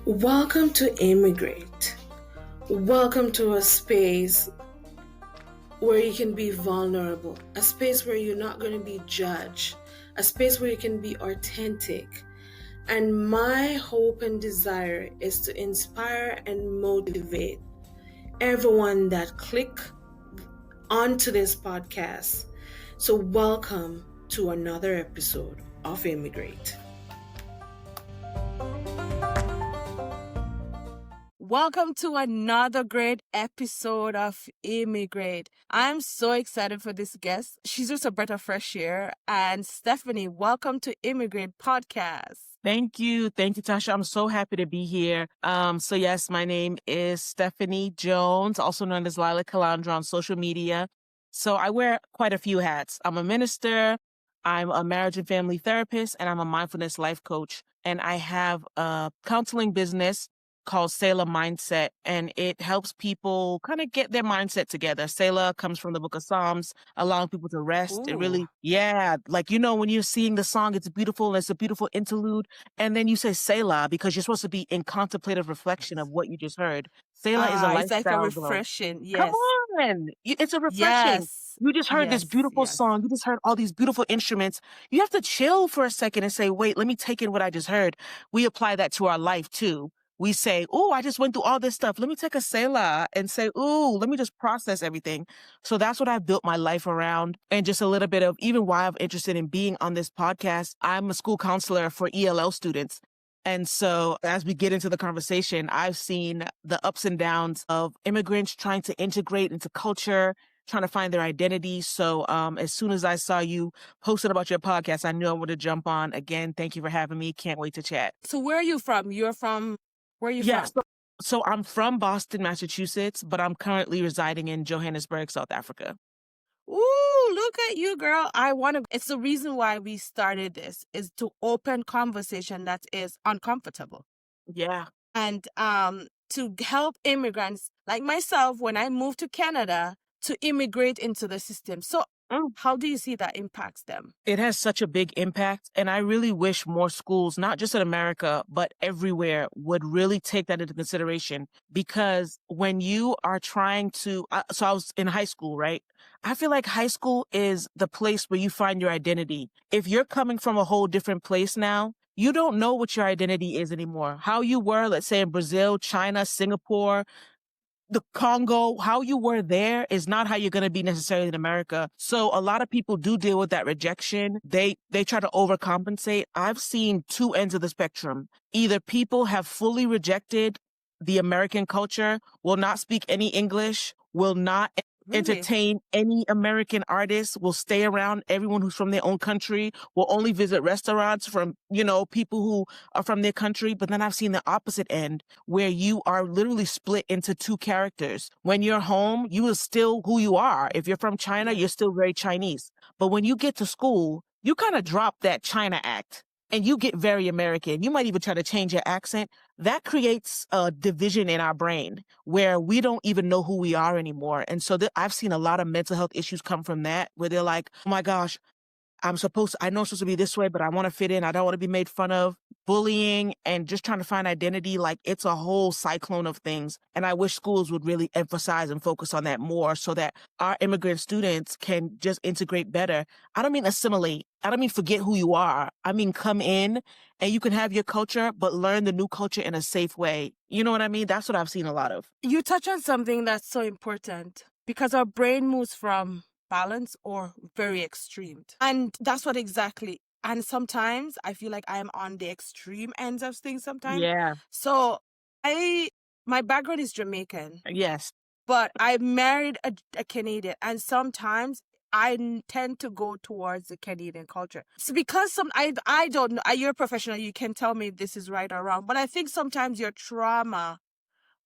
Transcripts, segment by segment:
Welcome to Immigrate. Welcome to a space where you can be vulnerable, a space where you're not going to be judged, a space where you can be authentic. And my hope and desire is to inspire and motivate everyone that click onto this podcast. So welcome to another episode of Immigrate. Welcome to another great episode of Immigrate. I'm so excited for this guest. She's just a breath of fresh air. And Stephanie, welcome to Immigrate Podcast. Thank you. Thank you, Tasha. I'm so happy to be here. So yes, my name is Stephanie Jones, also known as Lila Calandra on social media. So I wear quite a few hats. I'm a minister, I'm a marriage and family therapist, and I'm a mindfulness life coach. And I have a counseling business called Selah Mindset, and it helps people kind of get their mindset together. Selah comes from the book of Psalms, allowing people to rest. It really, like, when you're seeing the song, it's beautiful, and it's a beautiful interlude, and then you say Selah because you're supposed to be in contemplative reflection of what you just heard. Selah is a lifestyle. It's like a refreshing, yes. Come on. It's a refreshing. Yes. You just heard this beautiful song. You just heard all these beautiful instruments. You have to chill for a second and say, wait, let me take in what I just heard. We apply that to our life too. We say, oh, I just went through all this stuff. Let me take a Selah and say, oh, let me just process everything. So that's what I've built my life around. And just a little bit of even why I'm interested in being on this podcast. I'm a school counselor for ELL students. And so as we get into the conversation, I've seen the ups and downs of immigrants trying to integrate into culture, trying to find their identity. So as soon as I saw you posted about your podcast, I knew I wanted to jump on. Again, thank you for having me. Can't wait to chat. So where are you from? You're from... Where are you from? So I'm from Boston, Massachusetts, but I'm currently residing in Johannesburg, South Africa. Ooh, look at you, girl. It's the reason why we started this, is to open conversation that is uncomfortable. Yeah. And to help immigrants like myself, when I moved to Canada, to immigrate into the system. So how do you see that impacts them? It has such a big impact. And I really wish more schools, not just in America, but everywhere, would really take that into consideration. Because when you are trying to, so I was in high school, right? I feel like high school is the place where you find your identity. If you're coming from a whole different place now, you don't know what your identity is anymore. How you were, let's say in Brazil, China, Singapore, the Congo, how you were there is not how you're going to be necessarily in America. So a lot of people do deal with that rejection. They try to overcompensate. I've seen two ends of the spectrum. Either people have fully rejected the American culture, will not speak any English, will not entertain any American artists, will stay around everyone who's from their own country, will only visit restaurants from, people who are from their country. But then I've seen the opposite end where you are literally split into two characters. When you're home, you are still who you are. If you're from China, you're still very Chinese. But when you get to school, you kind of drop that China act and you get very American. You might even try to change your accent. That creates a division in our brain where we don't even know who we are anymore. And so I've seen a lot of mental health issues come from that, where they're like, oh my gosh, I know I'm supposed to be this way, but I want to fit in. I don't want to be made fun of. Bullying and just trying to find identity, like it's a whole cyclone of things. And I wish schools would really emphasize and focus on that more so that our immigrant students can just integrate better. I don't mean assimilate. I don't mean forget who you are. I mean come in and you can have your culture, but learn the new culture in a safe way. You know what I mean? That's what I've seen a lot of. You touch on something that's so important because our brain moves from balance or very extreme. And that's what exactly. And sometimes I feel like I'm on the extreme ends of things sometimes. Yeah. So my background is Jamaican. Yes. But I married a Canadian. And sometimes I tend to go towards the Canadian culture. So because I don't know, you're a professional, you can tell me if this is right or wrong. But I think sometimes your trauma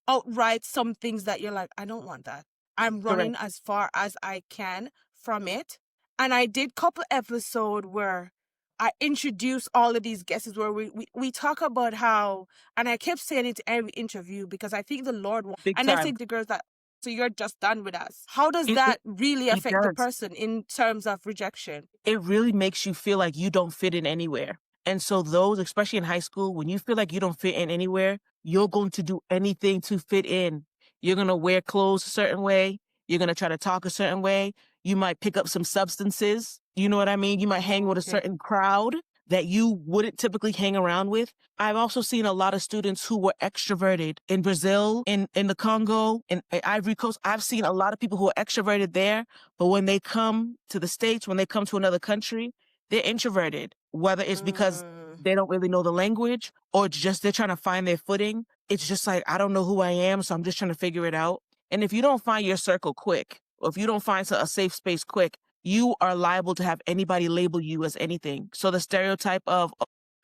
outright some things that you're like, I don't want that. I'm running as far as I can from it. And I did a couple episodes where I introduced all of these guests where we talk about how, and I kept saying it to every interview because I think the Lord wants, and I think the girls that, so you're just done with us. How does that really affect the person in terms of rejection? It really makes you feel like you don't fit in anywhere. And so those, especially in high school, when you feel like you don't fit in anywhere, you're going to do anything to fit in. You're going to wear clothes a certain way. You're going to try to talk a certain way. You might pick up some substances. You know what I mean? You might hang with a certain crowd that you wouldn't typically hang around with. I've also seen a lot of students who were extroverted in Brazil, in the Congo, in Ivory Coast. I've seen a lot of people who are extroverted there, but when they come to the States, when they come to another country, they're introverted, whether it's because they don't really know the language or it's just they're trying to find their footing. It's just like, I don't know who I am, so I'm just trying to figure it out. And if you don't find your circle quick, or if you don't find a safe space quick, you are liable to have anybody label you as anything. So the stereotype of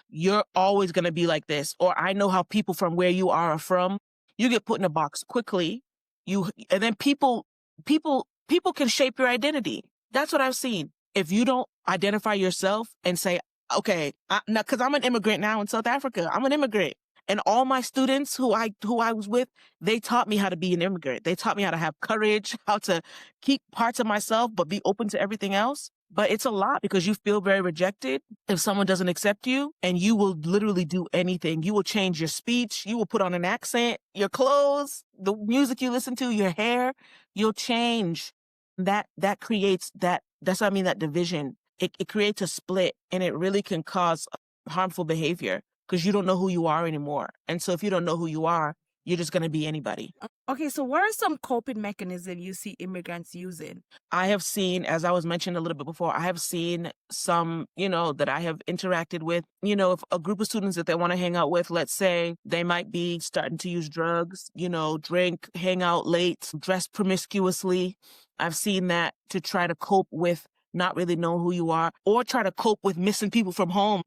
you're always going to be like this, or I know how people from where you are from, you get put in a box quickly. And then people can shape your identity. That's what I've seen. If you don't identify yourself and say, okay, because I'm an immigrant now in South Africa, I'm an immigrant. And all my students who I was with, they taught me how to be an immigrant. They taught me how to have courage, how to keep parts of myself, but be open to everything else. But it's a lot because you feel very rejected if someone doesn't accept you, and you will literally do anything. You will change your speech. You will put on an accent, your clothes, the music you listen to, your hair. You'll change. That creates that's what I mean, that division. It creates a split, and it really can cause harmful behavior because you don't know who you are anymore. And so if you don't know who you are, you're just going to be anybody. Okay, so what are some coping mechanisms you see immigrants using? I have seen, as I was mentioning a little bit before, I have seen some, that I have interacted with, if a group of students that they want to hang out with, let's say they might be starting to use drugs, drink, hang out late, dress promiscuously. I've seen that to try to cope with not really knowing who you are, or try to cope with missing people from home.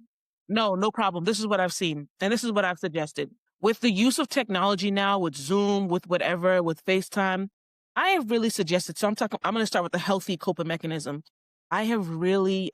No problem. This is what I've seen. And this is what I've suggested. With the use of technology now, with Zoom, with whatever, with FaceTime, I have really suggested, so I'm going to start with the healthy coping mechanism. I have really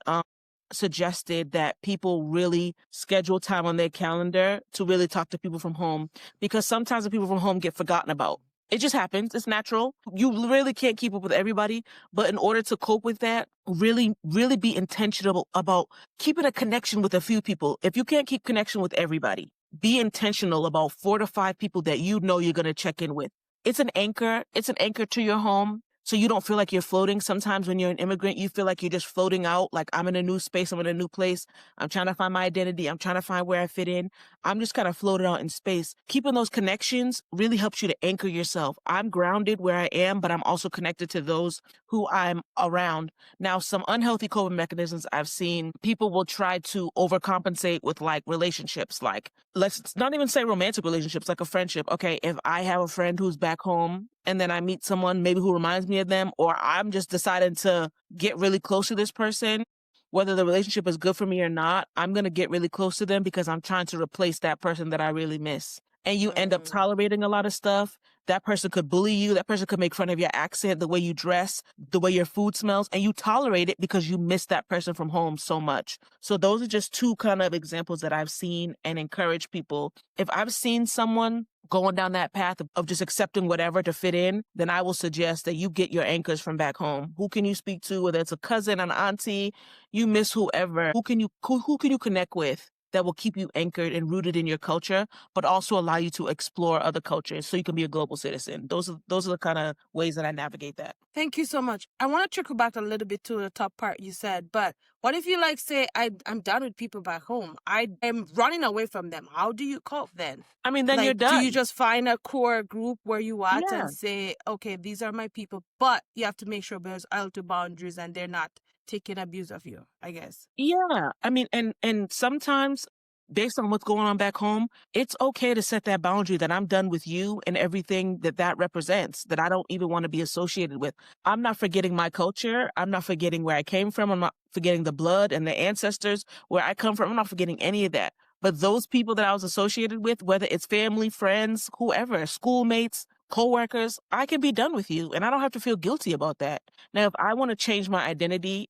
suggested that people really schedule time on their calendar to really talk to people from home, because sometimes the people from home get forgotten about. It just happens. It's natural. You really can't keep up with everybody. But in order to cope with that, really, really be intentional about keeping a connection with a few people. If you can't keep connection with everybody, be intentional about 4 to 5 people that you're going to check in with. It's an anchor. It's an anchor to your home. So you don't feel like you're floating. Sometimes when you're an immigrant, you feel like you're just floating out. Like, I'm in a new space. I'm in a new place. I'm trying to find my identity. I'm trying to find where I fit in. I'm just kind of floating out in space. Keeping those connections really helps you to anchor yourself. I'm grounded where I am, but I'm also connected to those who I'm around. Now, some unhealthy coping mechanisms I've seen, people will try to overcompensate with like relationships. Like, let's not even say romantic relationships, like a friendship. Okay, if I have a friend who's back home and then I meet someone maybe who reminds me of them, or I'm just deciding to get really close to this person, whether the relationship is good for me or not, I'm going to get really close to them because I'm trying to replace that person that I really miss. And you end up tolerating a lot of stuff. That person could bully you. That person could make fun of your accent, the way you dress, the way your food smells, and you tolerate it because you miss that person from home so much. So those are just 2 kind of examples that I've seen and encourage people. If I've seen someone going down that path of just accepting whatever to fit in, then I will suggest that you get your anchors from back home. Who can you speak to? Whether it's a cousin, an auntie, you miss whoever. Who can you connect with that will keep you anchored and rooted in your culture, but also allow you to explore other cultures so you can be a global citizen. Those are the kind of ways that I navigate that. Thank you so much. I want to trickle back a little bit to the top part you said, but what if you say, I'm done with people back home? I am running away from them. How do you cope then? I mean, then you're done. Do you just find a core group where you at Yeah. and say, okay, these are my people, but you have to make sure there's healthy boundaries and they're not taking abuse of you, I guess. Yeah. I mean, and sometimes based on what's going on back home, it's okay to set that boundary that I'm done with you and everything that represents, that I don't even want to be associated with. I'm not forgetting my culture. I'm not forgetting where I came from. I'm not forgetting the blood and the ancestors where I come from. I'm not forgetting any of that. But those people that I was associated with, whether it's family, friends, whoever, schoolmates, coworkers, I can be done with you and I don't have to feel guilty about that. Now, if I want to change my identity,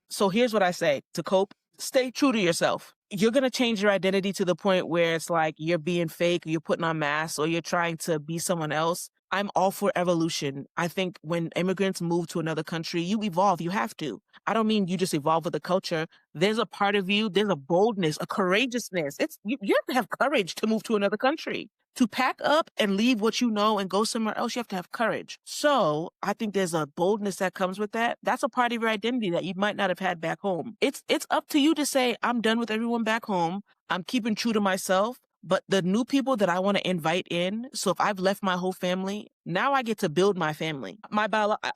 so here's what I say to cope. Stay true to yourself. You're going to change your identity to the point where it's like you're being fake, or you're putting on masks, or you're trying to be someone else. I'm all for evolution. I think when immigrants move to another country, you evolve. You have to. I don't mean you just evolve with the culture. There's a part of you, there's a boldness, a courageousness. You have to have courage to move to another country. To pack up and leave what you know and go somewhere else, you have to have courage. So I think there's a boldness that comes with that. That's a part of your identity that you might not have had back home. It's up to you to say, I'm done with everyone back home. I'm keeping true to myself. But the new people that I want to invite in, so if I've left my whole family, now I get to build my family. My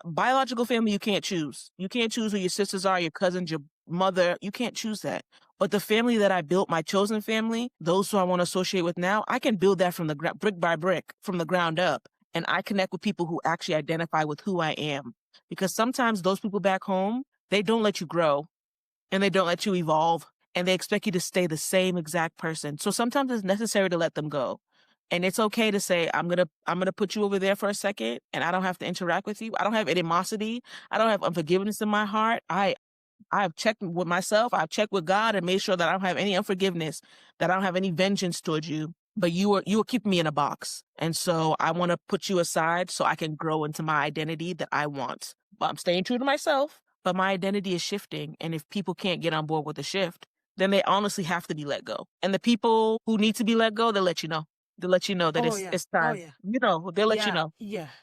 biological family, you can't choose. You can't choose who your sisters are, your cousins, your mother. You can't choose that. But the family that I built, my chosen family, those who I want to associate with now, I can build that from the brick by brick, from the ground up. And I connect with people who actually identify with who I am. Because sometimes those people back home, they don't let you grow and they don't let you evolve and they expect you to stay the same exact person. So sometimes it's necessary to let them go. And it's okay to say, I'm gonna put you over there for a second and I don't have to interact with you. I don't have animosity. I don't have unforgiveness in my heart. I've checked with myself. I've checked with God and made sure that I don't have any unforgiveness, that I don't have any vengeance towards you. But you are keeping me in a box. And so I want to put you aside so I can grow into my identity that I want. But I'm staying true to myself, but my identity is shifting. And if people can't get on board with the shift, then they honestly have to be let go. And the people who need to be let go, they'll let you know. They'll let you know that it's time. They'll let you know.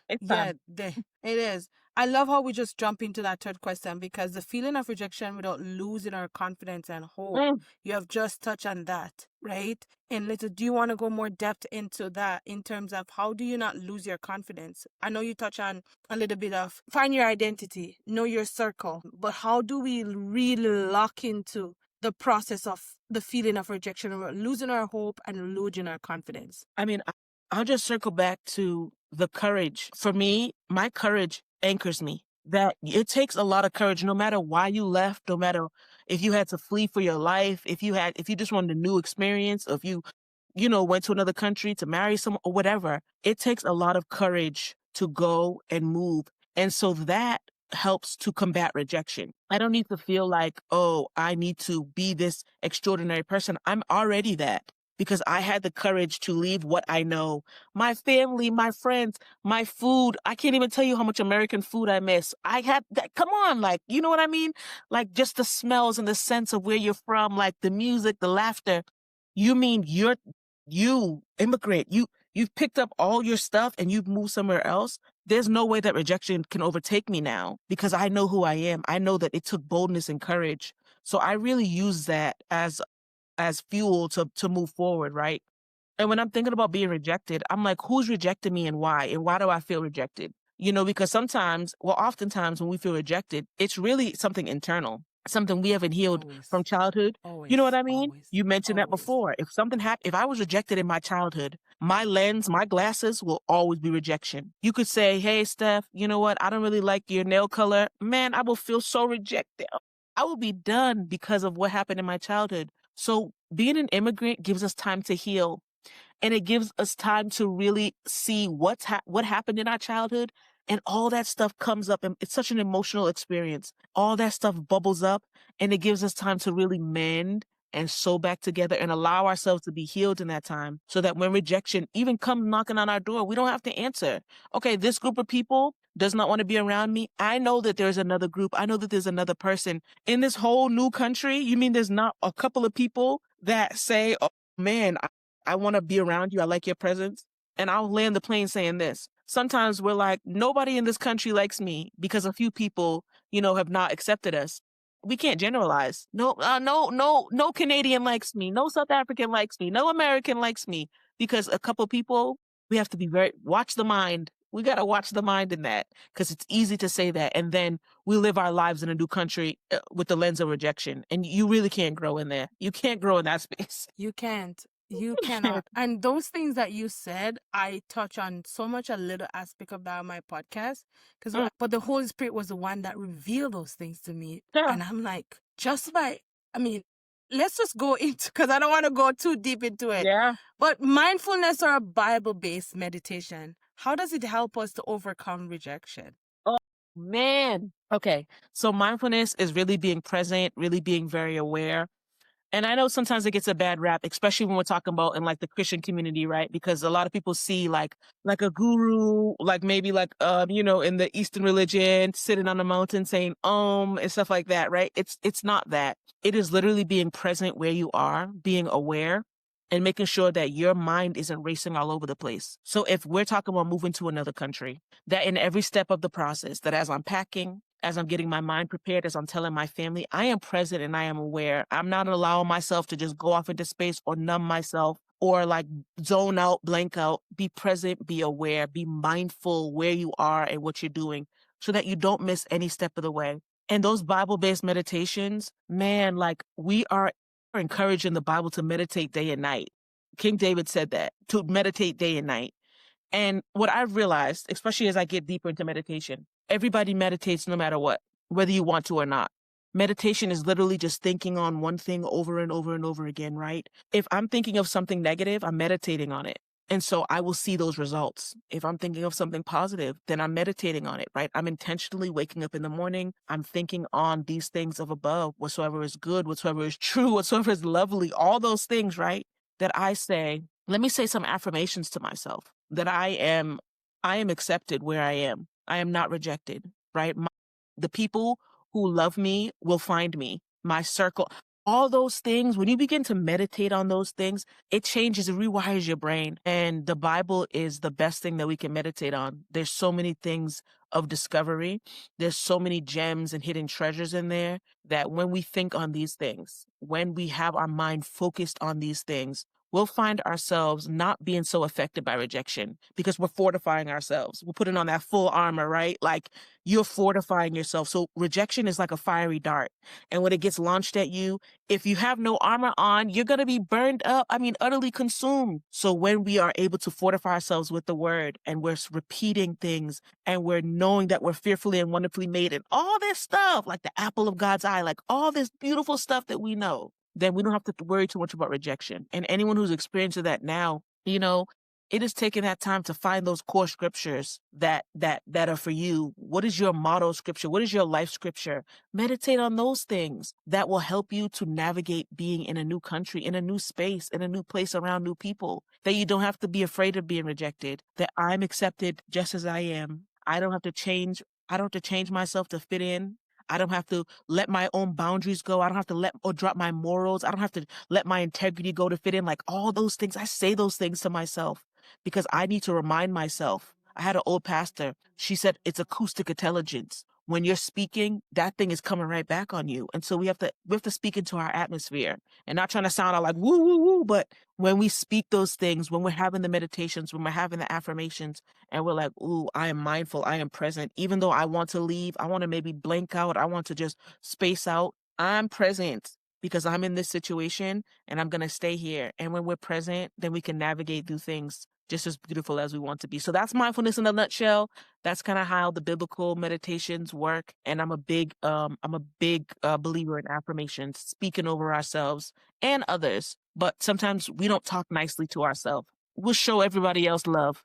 It's time. It is. I love how we just jump into that third question because the feeling of rejection without losing our confidence and hope, you have just touched on that, right? And do you want to go more depth into that in terms of how do you not lose your confidence? I know you touch on a little bit of find your identity, know your circle, but how do we really lock into the process of the feeling of rejection, losing our hope and losing our confidence? I mean, I'll just circle back to the courage. For me, my courage anchors me. That it takes a lot of courage, no matter why you left, no matter if you had to flee for your life, if you just wanted a new experience, or if you went to another country to marry someone or whatever. It takes a lot of courage to go and move. And so that helps to combat rejection. I don't need to feel like, oh, I need to be this extraordinary person. I'm already that because I had the courage to leave what I know, my family, my friends, my food. I can't even tell you how much American food I miss. I had that. Come on. Like, you know what I mean? Like just the smells and the sense of where you're from, like the music, the laughter. You mean you immigrate, you've picked up all your stuff and you've moved somewhere else. There's no way that rejection can overtake me now because I know who I am. I know that it took boldness and courage. So I really use that as fuel to move forward, right? And when I'm thinking about being rejected, I'm like, who's rejecting me and why? And why do I feel rejected? Because oftentimes when we feel rejected, it's really something internal, something we haven't healed from childhood. You know what I mean? You mentioned that before. If something happened, if I was rejected in my childhood, my lens, my glasses will always be rejection. You could say, hey, Steph, you know what? I don't really like your nail color. Man, I will feel so rejected. I will be done because of what happened in my childhood. So being an immigrant gives us time to heal. And it gives us time to really see what happened in our childhood. And all that stuff comes up. And it's such an emotional experience. All that stuff bubbles up. And it gives us time to really mend and sew back together and allow ourselves to be healed in that time. So that when rejection even comes knocking on our door, we don't have to answer. Okay, this group of people does not want to be around me. I know that there's another group. I know that there's another person in this whole new country. You mean there's not a couple of people that say, oh man, I want to be around you. I like your presence. And I'll land the plane saying this. Sometimes we're like, nobody in this country likes me because a few people, have not accepted us. We can't generalize. No Canadian likes me. No South African likes me. No American likes me because a couple people, we have to watch the mind. We got to watch the mind in that because it's easy to say that. And then we live our lives in a new country with the lens of rejection. And you really can't grow in there. You can't grow in that space. You can't. You cannot. And those things that you said, I touch on so much a little aspect of that on my podcast. But the Holy Spirit was the one that revealed those things to me. Yeah. And I'm like, let's just go into, because I don't want to go too deep into it. Yeah. But mindfulness or a Bible-based meditation, how does it help us to overcome rejection? Oh, man. Okay. So mindfulness is really being present, really being very aware. And I know sometimes it gets a bad rap, especially when we're talking about in like the Christian community, right? Because a lot of people see like a guru, like maybe like, in the Eastern religion, sitting on a mountain saying, and stuff like that, right? It's not that. It is literally being present where you are, being aware and making sure that your mind isn't racing all over the place. So if we're talking about moving to another country, that in every step of the process, that as I'm packing, as I'm getting my mind prepared, as I'm telling my family, I am present and I am aware. I'm not allowing myself to just go off into space or numb myself or like zone out, blank out. Be present, be aware, be mindful where you are and what you're doing so that you don't miss any step of the way. And those Bible-based meditations, man, like we are encouraged in the Bible to meditate day and night. King David said that, to meditate day and night. And what I've realized, especially as I get deeper into meditation, everybody meditates no matter what, whether you want to or not. Meditation is literally just thinking on one thing over and over and over again, right? If I'm thinking of something negative, I'm meditating on it. And so I will see those results. If I'm thinking of something positive, then I'm meditating on it, right? I'm intentionally waking up in the morning. I'm thinking on these things of above, whatsoever is good, whatsoever is true, whatsoever is lovely, all those things, right? That I say, let me say some affirmations to myself that I am accepted where I am. I am not rejected, right? The people who love me will find me, my circle, all those things. When you begin to meditate on those things, it changes, it rewires your brain. And the Bible is the best thing that we can meditate on. There's so many things of discovery. There's so many gems and hidden treasures in there that when we think on these things, when we have our mind focused on these things, we'll find ourselves not being so affected by rejection because we're fortifying ourselves. We're putting on that full armor, right? Like you're fortifying yourself. So rejection is like a fiery dart. And when it gets launched at you, if you have no armor on, you're going to be burned up. Utterly consumed. So when we are able to fortify ourselves with the word and we're repeating things and we're knowing that we're fearfully and wonderfully made and all this stuff, like the apple of God's eye, like all this beautiful stuff that we know, then we don't have to worry too much about rejection. And anyone who's experiencing that now, it is taking that time to find those core scriptures that are for you. What is your motto scripture? What is your life scripture? Meditate on those things that will help you to navigate being in a new country, in a new space, in a new place around new people, that you don't have to be afraid of being rejected, that I'm accepted just as I am. I don't have to change myself to fit in. I don't have to let my own boundaries go. I don't have to let or drop my morals. I don't have to let my integrity go to fit in. Like all those things, I say those things to myself because I need to remind myself. I had an old pastor. She said, it's acoustic intelligence. When you're speaking, that thing is coming right back on you. And so we have to speak into our atmosphere and not trying to sound all like woo, woo, woo. But when we speak those things, when we're having the meditations, when we're having the affirmations and we're like, ooh, I am mindful, I am present. Even though I want to leave, I want to maybe blank out. I want to just space out. I'm present because I'm in this situation and I'm going to stay here. And when we're present, then we can navigate through things just as beautiful as we want to be. So that's mindfulness in a nutshell. That's kind of how the biblical meditations work. And I'm a big believer in affirmations, speaking over ourselves and others. But sometimes we don't talk nicely to ourselves. We'll show everybody else love.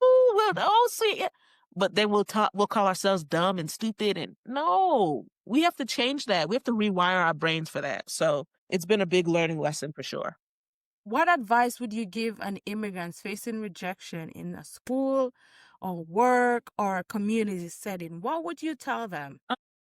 Sweet. But then we'll call ourselves dumb and stupid. And no, we have to change that. We have to rewire our brains for that. So it's been a big learning lesson for sure. What advice would you give an immigrant facing rejection in a school or work or a community setting? What would you tell them?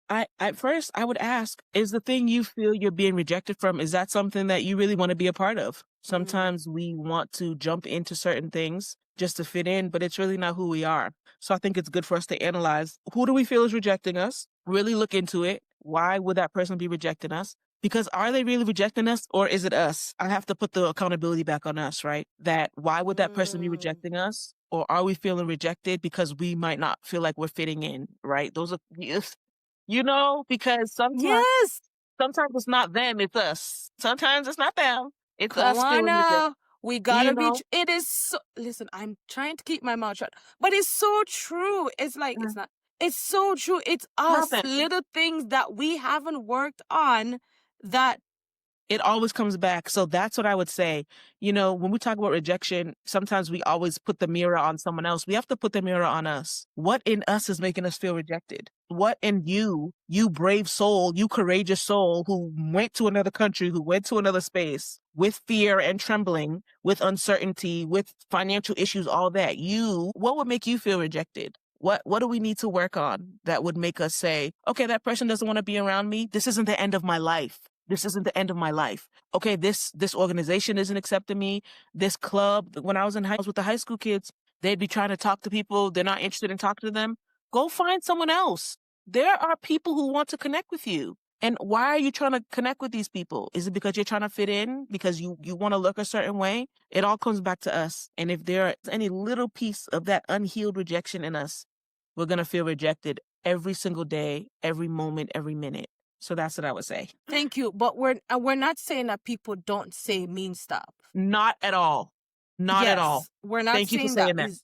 At first, I would ask, is the thing you feel you're being rejected from, is that something that you really want to be a part of? Sometimes we want to jump into certain things just to fit in, but it's really not who we are. So I think it's good for us to analyze, who do we feel is rejecting us? Really look into it. Why would that person be rejecting us? Because are they really rejecting us or is it us? I have to put the accountability back on us, right? That why would that person be rejecting us? Or are we feeling rejected because we might not feel like we're fitting in, right? Those are, because sometimes it's not them, it's us. Sometimes it's not them. It's us feeling rejected. We gotta be. It is so. Listen, I'm trying to keep my mouth shut, but it's so true. It's like it's not. It's so true. It's us, little things that we haven't worked on that. It always comes back. So that's what I would say. When we talk about rejection, sometimes we always put the mirror on someone else. We have to put the mirror on us. What in us is making us feel rejected? What in you brave soul, you courageous soul who went to another country, who went to another space with fear and trembling, with uncertainty, with financial issues, all that, what would make you feel rejected? What do we need to work on that would make us say, okay, that person doesn't want to be around me. This isn't the end of my life. This isn't the end of my life. Okay, this organization isn't accepting me. This club, when I was in high school with the high school kids, they'd be trying to talk to people. They're not interested in talking to them. Go find someone else. There are people who want to connect with you. And why are you trying to connect with these people? Is it because you're trying to fit in? Because you want to look a certain way? It all comes back to us. And if there is any little piece of that unhealed rejection in us, we're going to feel rejected every single day, every moment, every minute. So that's what I would say. Thank you. But we're not saying that people don't say mean stuff. Not at all. Not at all. We're not Thank you for saying saying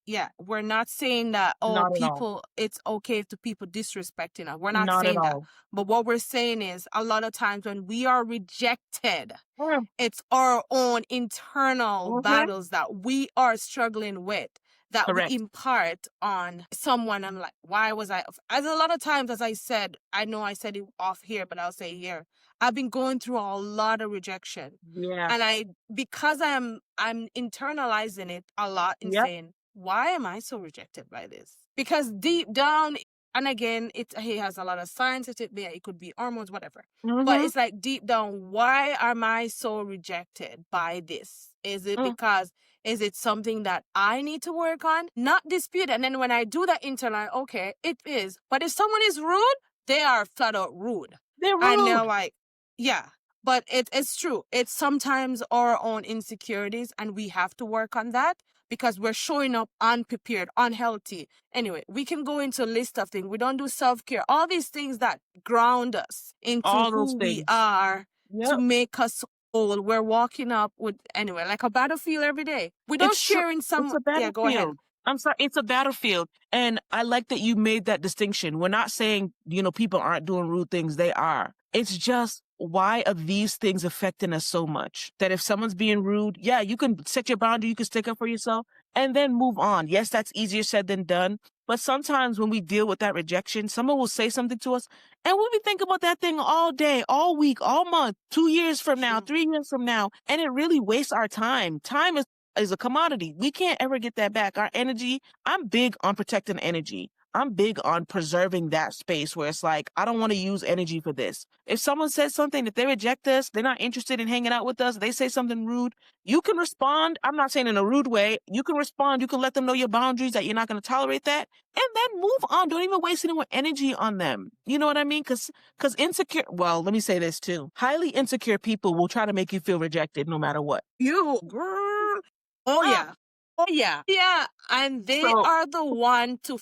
that. We're not saying that, Not at all. people, it's okay to people disrespecting us. We're not Not at saying that. all. But what we're saying is a lot of times when we are rejected, Mm. it's our own internal Mhm. battles that we are struggling with that Correct. we impart on someone. I'm like, why was I? As a lot of times, as I said, I know I said it off here, but I'll say here, I've been going through a lot of rejection. Yeah. And because I'm internalizing it a lot and Yep. saying, why am I so rejected by this? Because deep down, and again, he has a lot of science. It could be hormones, whatever. But Mhm. it's like deep down, why am I so rejected by this? Is it because, is it something that I need to work on? Not dispute. And then when I do that internal, okay, it is. But if someone is rude, they are flat out rude. They're And they're rude. like, yeah. But it's true. It's sometimes our own insecurities, and we have to work on that because we're showing up unprepared, unhealthy. Anyway, we can go into a list of things. We don't do self-care. All these things that ground us into All those who we things. are to Yep. make us whole. We're walking up with, anyway, like a battlefield every day. We don't It's true. share in some... It's a Yeah, go ahead. battlefield. I'm sorry. It's a battlefield. And I like that you made that distinction. We're not saying, people aren't doing rude things. They are. It's just, why are these things affecting us so much? That if someone's being rude, yeah, you can set your boundary, you can stick up for yourself and then move on. Yes, that's easier said than done. But sometimes when we deal with that rejection, someone will say something to us and we'll be thinking about that thing all day, all week, all month, 2 years from now, 3 years from now. And it really wastes our time. Time is a commodity. We can't ever get that back. Our energy, I'm big on protecting energy. I'm big on preserving that space where it's like, I don't want to use energy for this. If someone says something, if they reject us, they're not interested in hanging out with us, they say something rude, you can respond. I'm not saying in a rude way. You can respond. You can let them know your boundaries, that you're not going to tolerate that, and then move on. Don't even waste any more energy on them. You know what I mean? Because insecure, well, let me say this too. Highly insecure people will try to make you feel rejected no matter what. You, girl. Oh, yeah. Oh, yeah. Yeah. And they are the one to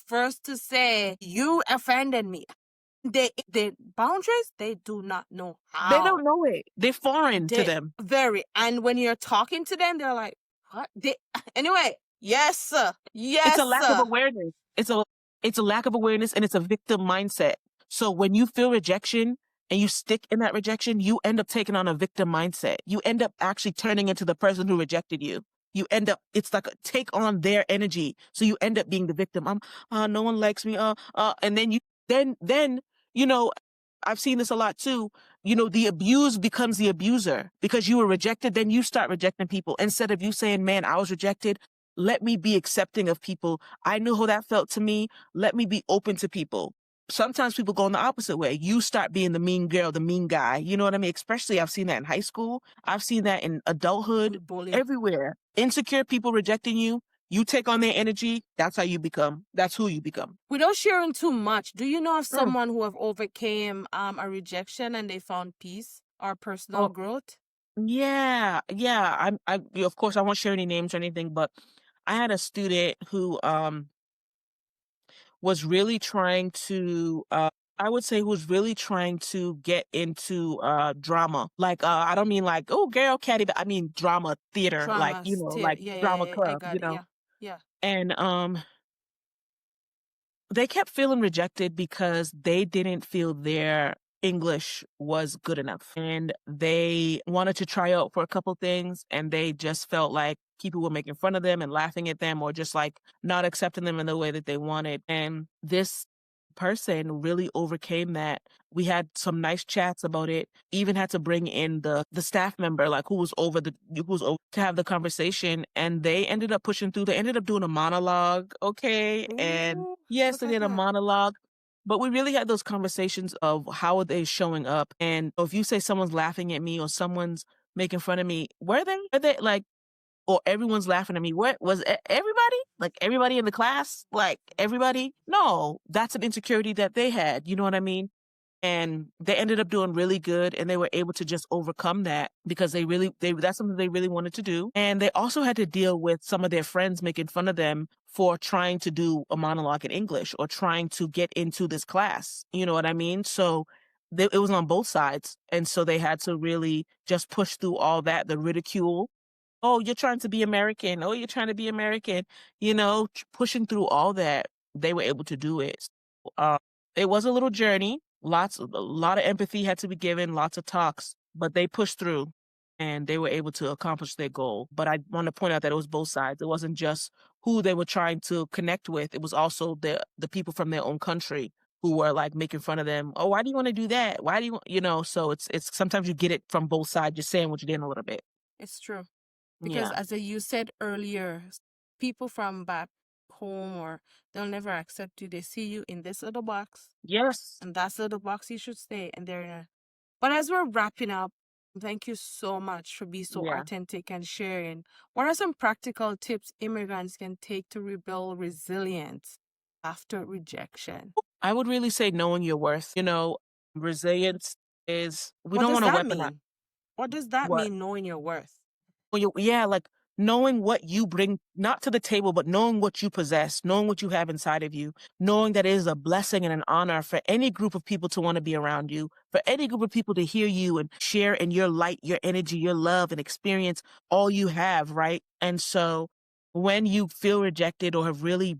say, you offended me. The boundaries, they do not know how. They don't know it. They're foreign to them. Very. And when you're talking to them, they're like, what? Anyway, yes, sir. Yes, it's a lack of awareness. It's a lack of awareness, and it's a victim mindset. So when you feel rejection and you stick in that rejection, you end up taking on a victim mindset. You end up actually turning into the person who rejected you. You end up, it's like take on their energy. So you end up being the victim. No one likes me. And then I've seen this a lot too. The abused becomes the abuser because you were rejected. Then you start rejecting people instead of you saying, man, I was rejected. Let me be accepting of people. I knew how that felt to me. Let me be open to people. Sometimes people go in the opposite way. You start being the mean girl, the mean guy. You know what I mean? Especially I've seen that in high school. I've seen that in adulthood, everywhere. Insecure people rejecting you. You take on their energy. That's how you become. That's who you become. Without sharing too much, do you know of someone who have overcame a rejection and they found peace or personal growth? Yeah. I of course I won't share any names or anything, but I had a student who was really trying to I would say who was really trying to get into drama. Like I don't mean like, oh, girl catty, but I mean drama theater, like drama club, Yeah. And they kept feeling rejected because they didn't feel their English was good enough. And they wanted to try out for a couple things, and they just felt like people were making fun of them and laughing at them, or just like not accepting them in the way that they wanted. And this person really overcame that. We had some nice chats about it. Even had to bring in the staff member, like who was over to have the conversation, and they ended up pushing through. They ended up doing a monologue, okay? And yes, they did a monologue. But we really had those conversations of how are they showing up. And if you say someone's laughing at me or someone's making fun of me, were they? Are they like, or everyone's laughing at me? What was everybody? Like everybody in the class? Like everybody? No, that's an insecurity that they had. You know what I mean? And they ended up doing really good, and they were able to just overcome that because that's something they really wanted to do. And they also had to deal with some of their friends making fun of them for trying to do a monologue in English or trying to get into this class. You know what I mean? So it was on both sides. And so they had to really just push through all that, the ridicule. Oh, you're trying to be American. Oh, you're trying to be American. Pushing through all that, they were able to do it. Uh, it was a little journey. A lot of empathy had to be given, lots of talks, but they pushed through and they were able to accomplish their goal. But I want to point out that it was both sides. It wasn't just who they were trying to connect with. It was also the people from their own country who were like making fun of them. Oh, why do you want to do that? Why do so it's sometimes you get it from both sides. You're sandwiched in a little bit. It's true. Because Yeah. as you said earlier, people from back home or they'll never accept you. They see you in this little box, Yes. and that's the little box you should stay. And they're in a... But as we're wrapping up, thank you so much for being so Yeah. authentic and sharing. What are some practical tips immigrants can take to rebuild resilience after rejection? I would really say knowing your worth. Resilience is we What don't does want to that weaponize mean? What does that what mean, knowing your worth? like knowing what you bring, not to the table, but knowing what you possess, knowing what you have inside of you, knowing that it is a blessing and an honor for any group of people to want to be around you, for any group of people to hear you and share in your light, your energy, your love, and experience all you have, right? And so when you feel rejected or have really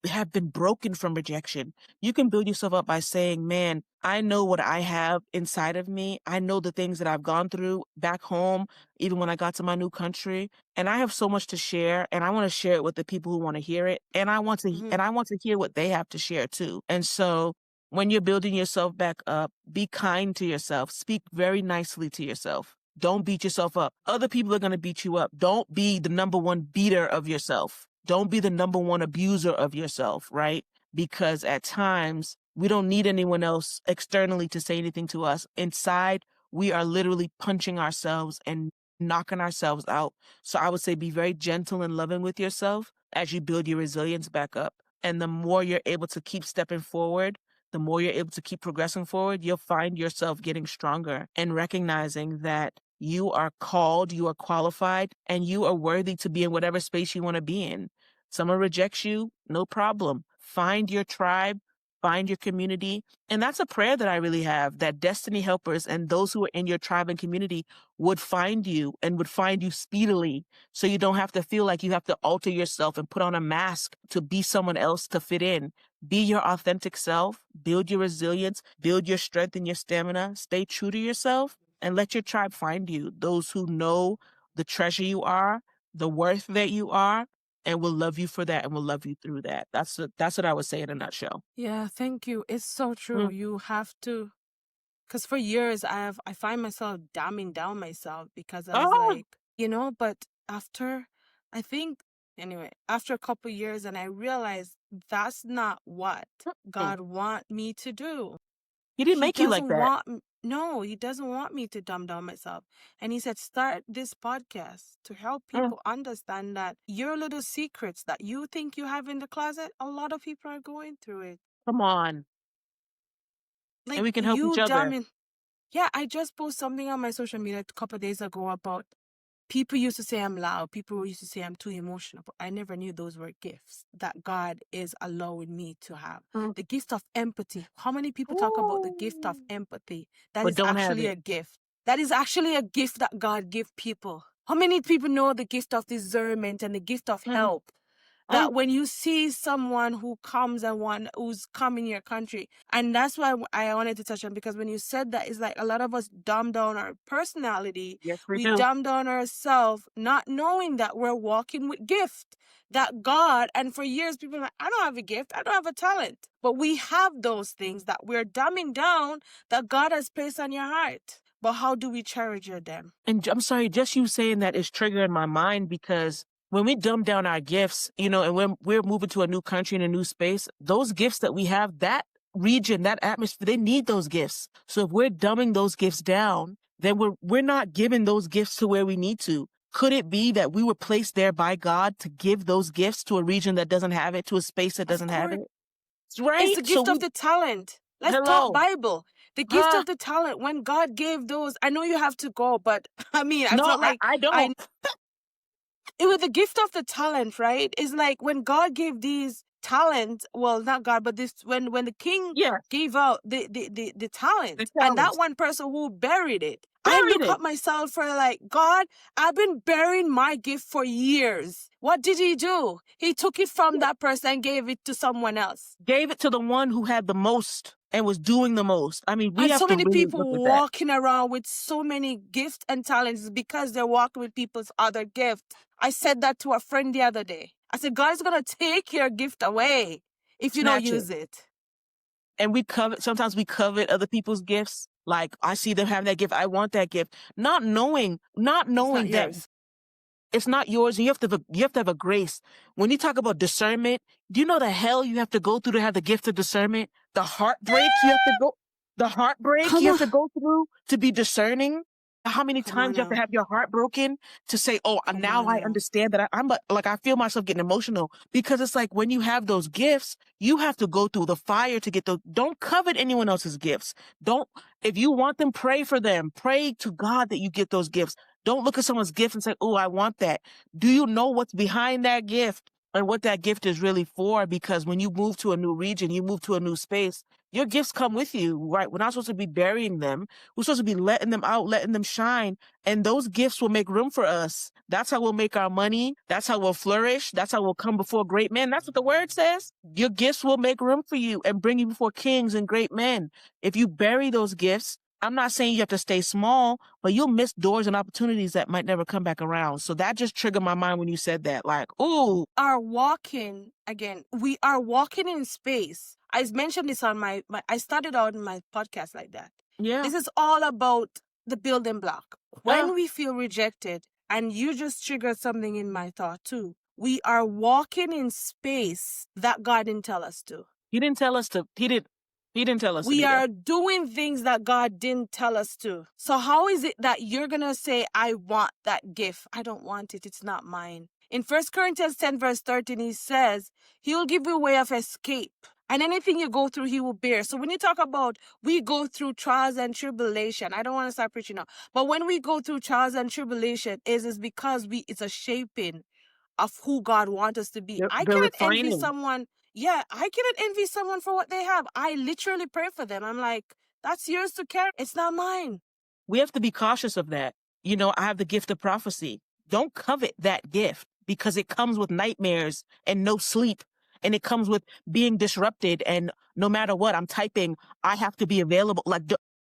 have been broken from rejection, you can build yourself up by saying, man, I know what I have inside of me. I know the things that I've gone through back home, even when I got to my new country. And I have so much to share, and I want to share it with the people who want to hear it. And I want to hear what they have to share too. And so when you're building yourself back up, be kind to yourself. Speak very nicely to yourself. Don't beat yourself up. Other people are going to beat you up. Don't be the number one beater of yourself. Don't be the number one abuser of yourself, right? Because at times we don't need anyone else externally to say anything to us. Inside, we are literally punching ourselves and knocking ourselves out. So I would say be very gentle and loving with yourself as you build your resilience back up. And the more you're able to keep stepping forward, the more you're able to keep progressing forward, you'll find yourself getting stronger and recognizing that you are called, you are qualified, and you are worthy to be in whatever space you want to be in. Someone rejects you, no problem. Find your tribe, find your community. And that's a prayer that I really have, that destiny helpers and those who are in your tribe and community would find you and would find you speedily, so you don't have to feel like you have to alter yourself and put on a mask to be someone else to fit in. Be your authentic self, build your resilience, build your strength and your stamina, stay true to yourself, and let your tribe find you. Those who know the treasure you are, the worth that you are, and will love you for that and will love you through that. That's what I would say in a nutshell. Yeah, thank you. It's so true. You have to, because for years I find myself dumbing down myself because I was like, but after after a couple years, and I realized that's not what God want me to do. He didn't make you like that. No, he doesn't want me to dumb down myself. And he said, start this podcast to help people understand that your little secrets that you think you have in the closet, a lot of people are going through it. Come on. Like, and we can help each other. Yeah, I just posted something on my social media a couple of days ago about people used to say I'm loud. People used to say I'm too emotional. But I never knew those were gifts that God is allowing me to have. The gift of empathy. How many people talk about the gift of empathy? That is actually a gift. That is actually a gift that God gives people. How many people know the gift of discernment and the gift of help? That when you see someone who comes and who's come in your country, and that's why I wanted to touch on, because when you said that, it's like a lot of us dumb down our personality. Yes, we dumb down ourselves, not knowing that we're walking with gift that God, and for years people are like, I don't have a gift, I don't have a talent. But we have those things that we're dumbing down that God has placed on your heart. But how do we cherish them? And I'm sorry, just you saying that is triggering my mind, because when we dumb down our gifts, and when we're moving to a new country in a new space, those gifts that we have, that region, that atmosphere, they need those gifts. So if we're dumbing those gifts down, then we're not giving those gifts to where we need to. Could it be that we were placed there by God to give those gifts to a region that doesn't have it, to a space that doesn't have it? Right? It's the gift of the talent. Let's talk Bible. The gift of the talent. When God gave those, I know you have to go, but I mean, it's not like I don't. It was the gift of the talent, right? It's like when God gave these talents, well, not God, but this when the king gave out the talent, and that one person who buried it. I look at myself for like, God, I've been burying my gift for years. What did he do? He took it from that person and gave it to someone else. Gave it to the one who had the most and was doing the most. I mean, we have so to many really people look at walking around with so many gifts and talents because they're walking with people's other gifts. I said that to a friend the other day. I said, God's going to take your gift away if you don't use it. And sometimes we covet other people's gifts. Like, I see them having that gift. I want that gift. Not knowing that it's not yours. And you have to have a grace. When you talk about discernment, do you know the hell you have to go through to have the gift of discernment? The heartbreak you have to go through to be discerning. How many times you have to have your heart broken to say, oh, now I understand that I feel myself getting emotional, because it's like when you have those gifts, you have to go through the fire to get those. Don't covet anyone else's gifts. If you want them, pray for them. Pray to God that you get those gifts. Don't look at someone's gift and say, oh, I want that. Do you know what's behind that gift and what that gift is really for? Because when you move to a new region, you move to a new space, your gifts come with you, right? We're not supposed to be burying them. We're supposed to be letting them out, letting them shine. And those gifts will make room for us. That's how we'll make our money. That's how we'll flourish. That's how we'll come before great men. That's what the word says. Your gifts will make room for you and bring you before kings and great men. If you bury those gifts, I'm not saying you have to stay small, but you'll miss doors and opportunities that might never come back around. So that just triggered my mind when you said that. Like, ooh. We are walking in space. I mentioned this on I started out in my podcast like that. Yeah. This is all about the building block. When we feel rejected, and you just triggered something in my thought too, we are walking in space that God didn't tell us to. He didn't tell us to. He didn't tell us. We are doing things that God didn't tell us to. So how is it that you're going to say, I want that gift? I don't want it. It's not mine. In 1 Corinthians 10 verse 13, he says, he will give you a way of escape. And anything you go through, he will bear. So when you talk about we go through trials and tribulation, I don't want to start preaching now, but when we go through trials and tribulation, is because it's a shaping of who God wants us to be. I cannot envy someone. Yeah, I cannot envy someone for what they have. I literally pray for them. I'm like, that's yours to carry. It's not mine. We have to be cautious of that. You know, I have the gift of prophecy. Don't covet that gift, because it comes with nightmares and no sleep. And it comes with being disrupted. And no matter what I'm typing, I have to be available. Like,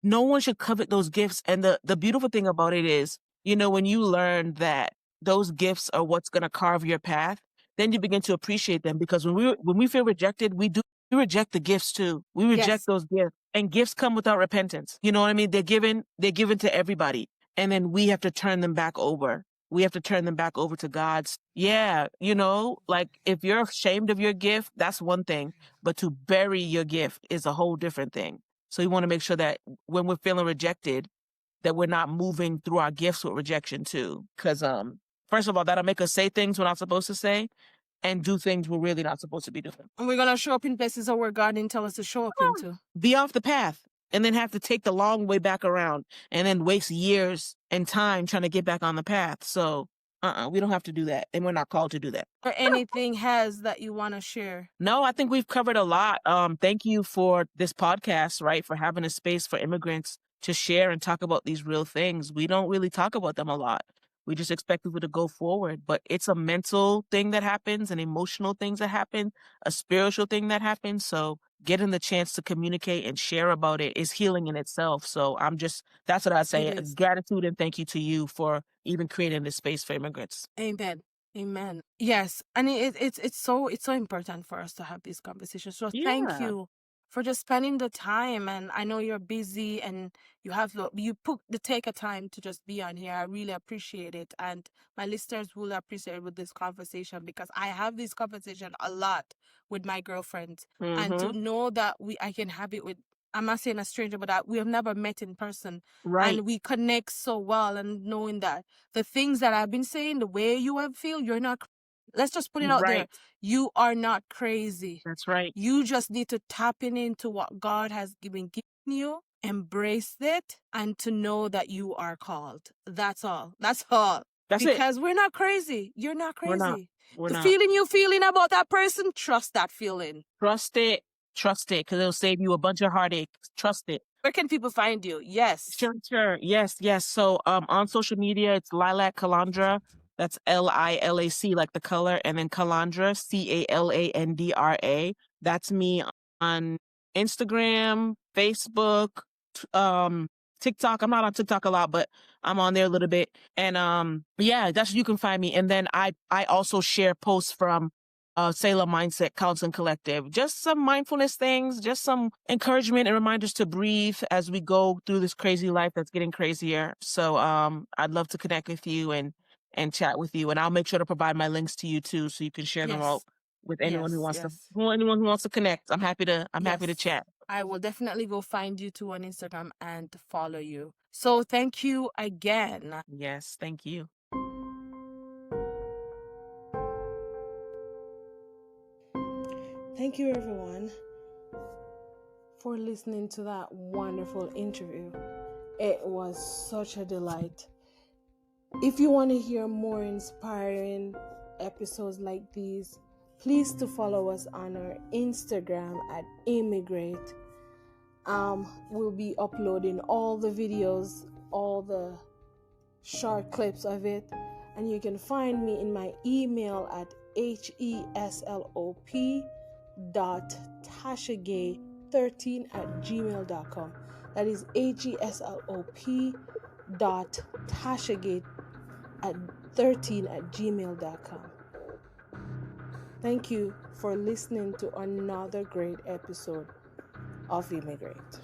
no one should covet those gifts. And the beautiful thing about it is, you know, when you learn that those gifts are what's going to carve your path, then you begin to appreciate them. Because when we feel rejected, we reject the gifts too. We reject those gifts, and gifts come without repentance. You know what I mean? They're given to everybody. And then we have to turn them back over. We have to turn them back over to God's. Yeah. You know, like if you're ashamed of your gift, that's one thing, but to bury your gift is a whole different thing. So you want to make sure that when we're feeling rejected, that we're not moving through our gifts with rejection too. Because, first of all, that'll make us say things we're not supposed to say and do things we're really not supposed to be doing. And we're going to show up in places where God didn't tell us to show up into. Be off the path and then have to take the long way back around and then waste years and time trying to get back on the path. So, we don't have to do that. And we're not called to do that. Or anything that you want to share? No, I think we've covered a lot. Thank you for this podcast, right? For having a space for immigrants to share and talk about these real things. We don't really talk about them a lot. We just expect people to go forward, but it's a mental thing that happens, an emotional things that happen, a spiritual thing that happens. So getting the chance to communicate and share about it is healing in itself. So that's what I say. Gratitude and thank you to you for even creating this space for immigrants. Amen. Amen. Yes. And it's so important for us to have these conversations. So thank you for just spending the time. And I know you're busy and you take a time to just be on here. I really appreciate it. And my listeners will appreciate it with this conversation, because I have this conversation a lot with my girlfriends. And to know that I can have it with, I'm not saying a stranger, but that we have never met in person. Right. And we connect so well, and knowing that the things that I've been saying, the way you have feel, you're not, let's just put it out there. Right. You are not crazy. That's right. You just need to tap into what God has given you, embrace it, and to know that you are called. That's all. That's all. That's it. Because we're not crazy. You're not crazy. We're the not. feeling you're feeling about that person, trust that feeling. Trust it, because it'll save you a bunch of heartache. Trust it. Where can people find you? Yes. Sure. Yes. So on social media, it's Lilac Calandra. That's Lilac, like the color, and then Calandra, Calandra. That's me on Instagram, Facebook, TikTok. I'm not on TikTok a lot, but I'm on there a little bit. And yeah, that's you can find me. And then I also share posts from Salem Mindset Counseling Collective. Just some mindfulness things, just some encouragement and reminders to breathe as we go through this crazy life that's getting crazier. So I'd love to connect with you and chat with you, and I'll make sure to provide my links to you too, so you can share them out with anyone who wants to connect. I'm happy to chat. I will definitely go find you too on Instagram and follow you. So thank you again. Yes, thank you. Thank you, everyone, for listening to that wonderful interview. It was such a delight. If you want to hear more inspiring episodes like these, please to follow us on our Instagram at Immigrate. We'll be uploading all the videos, all the short clips of it, and you can find me in my email at heslop.Tasha-Gaye13@gmail.com. That is heslop.Tasha-Gaye13@gmail.com. Thank you for listening to another great episode of Immigrate.